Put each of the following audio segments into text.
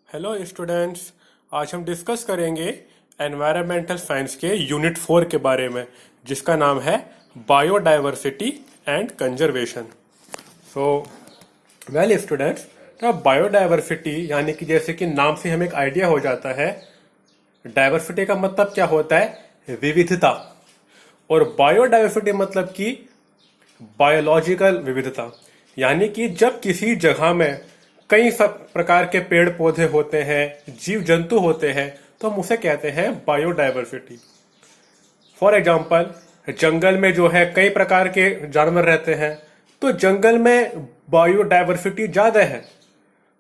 Hello students. आज हम discuss करेंगे एनवायरमेंटल साइंस के यूनिट 4 के बारे में, जिसका नाम है biodiversity and conservation. So well students, biodiversity यानी कि जैसे कि नाम से हमें एक आइडिया हो जाता है, डाइवर्सिटी का मतलब क्या होता है? विविधता। और बायोडाइवर्सिटी मतलब कि बायोलॉजिकल विविधता, यानी कि जब किसी जगह में कई सब प्रकार के पेड़ पौधे होते हैं, जीव जंतु होते हैं, तो हम उसे कहते हैं बायोडाइवर्सिटी। फॉर एग्जाम्पल, जंगल में जो है कई प्रकार के जानवर रहते हैं, तो जंगल में बायोडाइवर्सिटी ज्यादा है,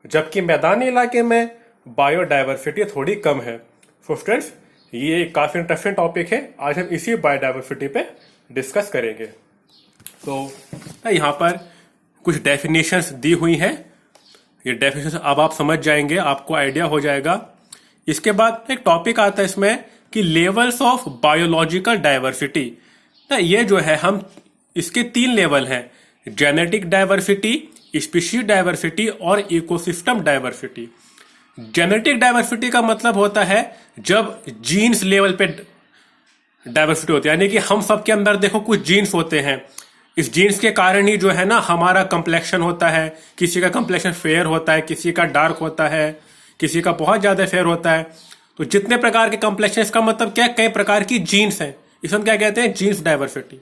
जबकि मैदानी इलाके में बायोडाइवर्सिटी थोड़ी कम है। सो स्टूडेंट्स, ये काफी इंटरेस्टिंग टॉपिक है। आज हम इसी बायोडाइवर्सिटी पे डिस्कस करेंगे। तो यहाँ पर कुछ डेफिनेशंस दी हुई हैं। ये डेफिनेशंस अब आप समझ जाएंगे, आपको आइडिया हो जाएगा। इसके बाद एक टॉपिक आता है इसमें कि लेवल्स ऑफ बायोलॉजिकल डाइवर्सिटी। ये जो है, हम इसके 3 लेवल हैं: जेनेटिक डाइवर्सिटी, स्पीशीज डाइवर्सिटी और इकोसिस्टम डाइवर्सिटी। जेनेटिक डाइवर्सिटी का मतलब होता है जब जीन्स लेवल पे डाइवर्सिटी होती है, यानी कि हम सबके अंदर देखो कुछ जीन्स होते हैं। इस जीन्स के कारण ही जो है ना हमारा कंप्लेक्शन होता है। किसी का कंप्लेक्शन फेयर होता है, किसी का डार्क होता है, किसी का बहुत ज्यादा फेयर होता है। तो जितने प्रकार के कंप्लेक्शन, इसका मतलब क्या है? कई प्रकार की जीन्स हैं। इसे हम क्या कहते हैं? Genes diversity.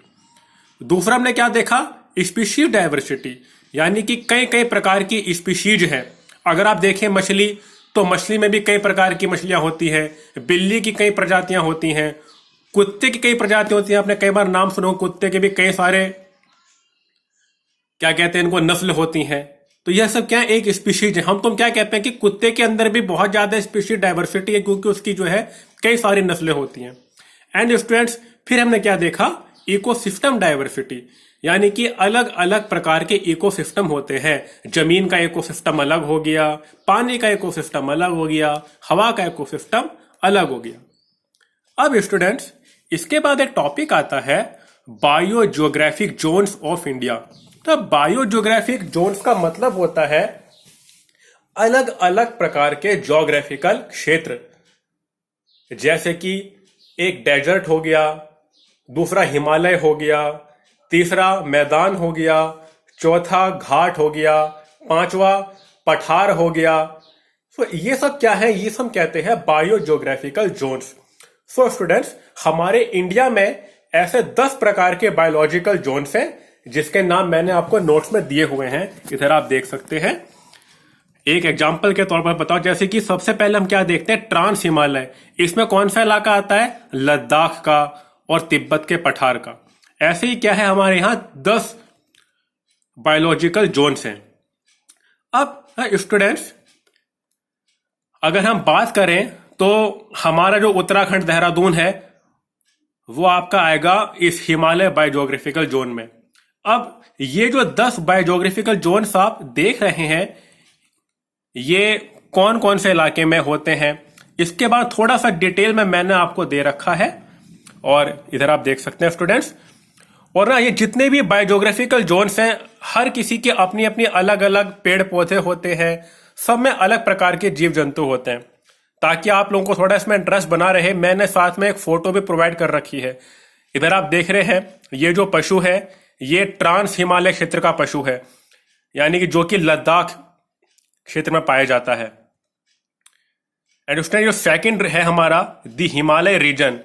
दूसरा हमने क्या देखा? स्पीशीज डाइवर्सिटी, यानी कि कई कई प्रकार की स्पीशीज है। अगर आप देखें मछली, तो मछली में भी कई प्रकार की मछलियां होती है। बिल्ली की कई प्रजातियां होती हैं, कुत्ते की कई प्रजातियां होती हैं। आपने कई बार नाम सुना, कुत्ते के भी कई सारे क्या कहते हैं इनको, नस्ल होती हैं। तो यह सब क्या है? एक स्पीशीज है। हम तुम क्या कहते हैं कि कुत्ते के अंदर भी बहुत ज्यादा स्पीशीज डाइवर्सिटी है, क्योंकि उसकी जो है कई सारी नस्लें होती हैं। एंड स्टूडेंट्स, फिर हमने क्या देखा? इकोसिस्टम डाइवर्सिटी, यानी कि अलग अलग प्रकार के इकोसिस्टम होते हैं। जमीन का इकोसिस्टम अलग हो गया, पानी का इकोसिस्टम अलग हो गया, हवा का इकोसिस्टम अलग हो गया। अब स्टूडेंट्स, इसके बाद एक टॉपिक आता है बायोजियोग्राफिक जोन्स ऑफ इंडिया। तो बायोजियोग्राफिक जोन्स का मतलब होता है अलग अलग प्रकार के ज्योग्राफिकल क्षेत्र। जैसे कि एक डेजर्ट हो गया, दूसरा हिमालय हो गया, तीसरा मैदान हो गया, चौथा घाट हो गया, पांचवा पठार हो गया। सो ये सब क्या है? ये सब कहते हैं बायोजियोग्राफिकल जोन्स। सो स्टूडेंट्स, हमारे इंडिया में ऐसे 10 प्रकार के बायोलॉजिकल जोन्स हैं, जिसके नाम मैंने आपको नोट्स में दिए हुए हैं। इधर आप देख सकते हैं। एक एग्जांपल के तौर पर बताओ, जैसे कि सबसे पहले हम क्या देखते हैं? ट्रांस हिमालय। इसमें कौन सा इलाका आता है? लद्दाख का और तिब्बत के पठार का। ऐसे ही क्या है, हमारे यहां 10 बायोलॉजिकल जोन्स हैं। अब स्टूडेंट्स, अगर हम बात करें तो हमारा जो उत्तराखंड देहरादून है, वो आपका आएगा इस हिमालय बायोजियोग्राफिकल जोन में। अब ये जो 10 बायोजियोग्राफिकल जोन्स आप देख रहे हैं, ये कौन कौन से इलाके में होते हैं, इसके बाद थोड़ा सा डिटेल में मैंने आपको दे रखा है, और इधर आप देख सकते हैं स्टूडेंट्स। और ना, ये जितने भी बायोजियोग्राफिकल जोन्स हैं, हर किसी के अपनी अपनी अलग अलग पेड़ पौधे होते हैं, सब में अलग प्रकार के जीव जंतु होते हैं। ताकि आप लोगों को थोड़ा इसमें इंटरेस्ट बना रहे, मैंने साथ में एक फोटो भी प्रोवाइड कर रखी है। इधर आप देख रहे हैं, ये जो पशु है, ये ट्रांस हिमालय क्षेत्र का पशु है, यानी कि जो कि लद्दाख क्षेत्र में पाया जाता है। एंड उसमें जो सेकंड है हमारा दी हिमालय रीजन,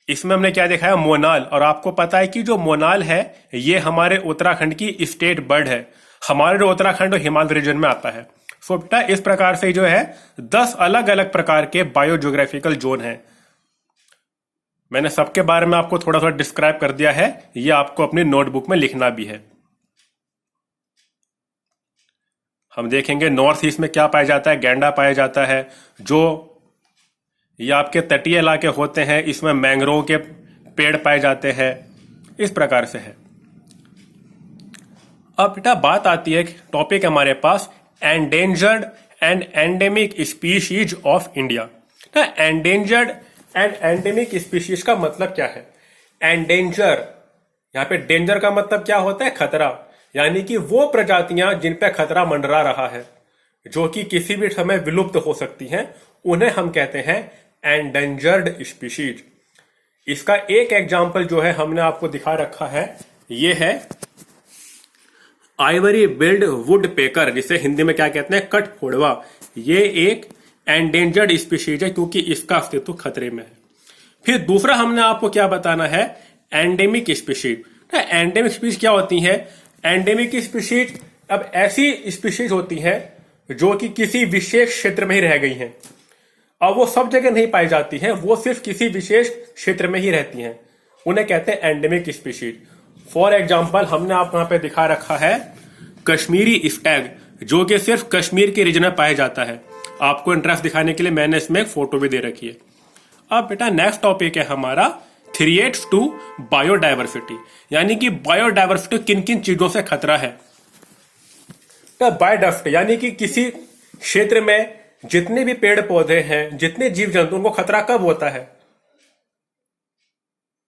इसमें हमने क्या देखा है? मोनाल। और आपको पता है कि जो मोनाल है, ये हमारे उत्तराखंड की स्टेट बर्ड है। हमारे जो उत्तराखंड और हिमालय रीजन में आता है। सो बेटा, इस प्रकार से जो है 10 अलग अलग प्रकार के बायोजियोग्राफिकल जोन हैं। मैंने सबके बारे में आपको थोड़ा थोड़ा डिस्क्राइब कर दिया है, ये आपको अपनी नोटबुक में लिखना भी है। हम देखेंगे नॉर्थ ईस्ट में क्या पाया जाता है? गैंडा पाया जाता है। जो ये आपके तटीय इलाके होते हैं, इसमें मैंग्रोव के पेड़ पाए जाते हैं। इस प्रकार से है। अब बेटा बात आती है, टॉपिक हमारे पास endangered and endemic species of India. Endangered and endemic species का मतलब क्या है? एंडेंजर, यहाँ पे डेंजर का मतलब क्या होता है? खतरा, यानी कि वो प्रजातियां जिन पे खतरा मंडरा रहा है। जो कि किसी भी समय विलुप्त हो सकती हैं, उन्हें हम कहते हैं एंडेंजर्ड स्पीशीज। इसका एक एग्जाम्पल जो है हमने आपको दिखा रखा है, ये है आइवरी बिल्ड वुड पेकर, जिसे हिंदी में क्या कहते हैं, कठफोड़वा। ये एक एंडेंजर्ड स्पीशीज है क्योंकि इसका अस्तित्व खतरे में है। फिर दूसरा हमने आपको क्या बताना है, एंडेमिक स्पीशीज। एंडेमिक स्पीशीज क्या होती है? एंडेमिक स्पीशीज अब ऐसी स्पीशीज होती है जो कि किसी विशेष क्षेत्र में ही रह गई हैं। अब वो सब जगह नहीं पाई जाती हैं, वो सिर्फ किसी विशेष क्षेत्र में ही रहती हैं, उन्हें कहते हैं एंडेमिक स्पीशीज। फॉर एग्जाम्पल हमने आपको यहाँ पे दिखा रखा है कश्मीरी स्टैग, जो कि सिर्फ कश्मीर के रीजन में पाया जाता है। आपको इंटरेस्ट दिखाने के लिए मैंने इसमें एक फोटो भी दे रखी है। अब बेटा नेक्स्ट टॉपिक है हमारा थ्रेट्स टू बायोडाइवर्सिटी, यानी कि बायोडाइवर्सिटी किन किन चीजों से खतरा है। बायोडाइवर्सिटी यानी कि किसी क्षेत्र में जितने भी पेड़ पौधे हैं, जितने जीव जंतु, उनको खतरा कब होता है,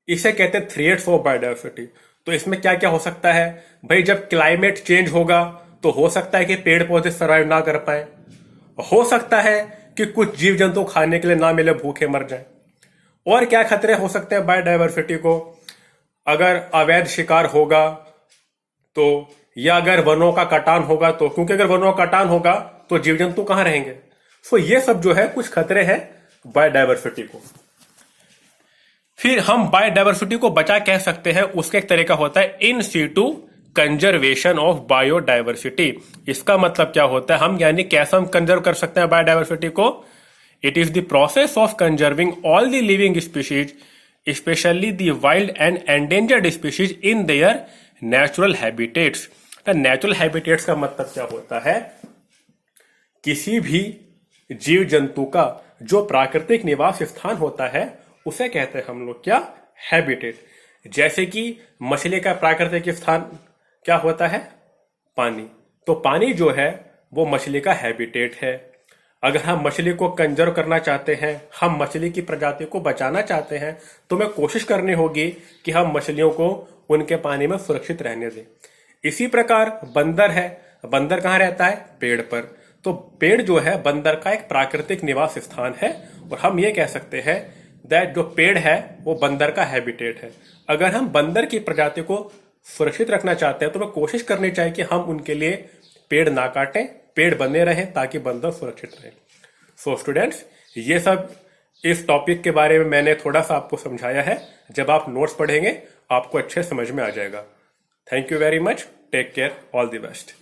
इसे कहते हैं थ्रेट्स ऑफ बायोडाइवर्सिटी। तो इसमें क्या क्या हो सकता है भाई? जब क्लाइमेट चेंज होगा तो हो सकता है कि पेड़ पौधे सर्वाइव ना कर पाए, हो सकता है कि कुछ जीव जंतु खाने के लिए ना मिले, भूखे मर जाएं। और क्या खतरे हो सकते हैं बायोडाइवर्सिटी को? अगर अवैध शिकार होगा तो, या अगर वनों का कटान होगा तो, क्योंकि अगर वनों का कटान होगा तो जीव जंतु कहां रहेंगे। सो ये सब जो है कुछ खतरे हैं बायोडाइवर्सिटी को। फिर हम बायोडाइवर्सिटी को बचा कह सकते हैं, उसका एक तरीका होता है in situ conservation of biodiversity. इसका मतलब क्या होता है, हम यानी कैसे हम कंजर्व कर सकते हैं बायोडाइवर्सिटी को? It is the process of conserving all the living species, specially the wild and endangered species in their natural habitats. Natural habitats का मतलब क्या होता है? किसी भी जीव जंतु का जो प्राकृतिक निवास स्थान होता है उसे कहते हैं हम लोग क्या, हैबिटेट। जैसे कि मछली का प्राकृतिक स्थान क्या होता है, पानी। तो पानी जो है वो मछली का हैबिटेट है। अगर हम मछली को कंजर्व करना चाहते हैं, हम मछली की प्रजाति को बचाना चाहते हैं, तो हमें कोशिश करनी होगी कि हम मछलियों को उनके पानी में सुरक्षित रहने दें। इसी प्रकार बंदर है, बंदर कहाँ रहता है, पेड़ पर। तो पेड़ जो है बंदर का एक प्राकृतिक निवास स्थान है, और हम ये कह सकते हैं दैट जो पेड़ है वो बंदर का हैबिटेट है। अगर हम बंदर की प्रजाति को सुरक्षित रखना चाहते हैं तो हमें कोशिश करनी चाहिए कि हम उनके लिए पेड़ ना काटें, पेड़ बने रहें ताकि बंदर सुरक्षित रहे। सो स्टूडेंट्स, ये सब इस टॉपिक के बारे में मैंने थोड़ा सा आपको समझाया है। जब आप नोट्स पढ़ेंगे आपको अच्छे समझ में आ जाएगा। Thank you very much, take care, all the best.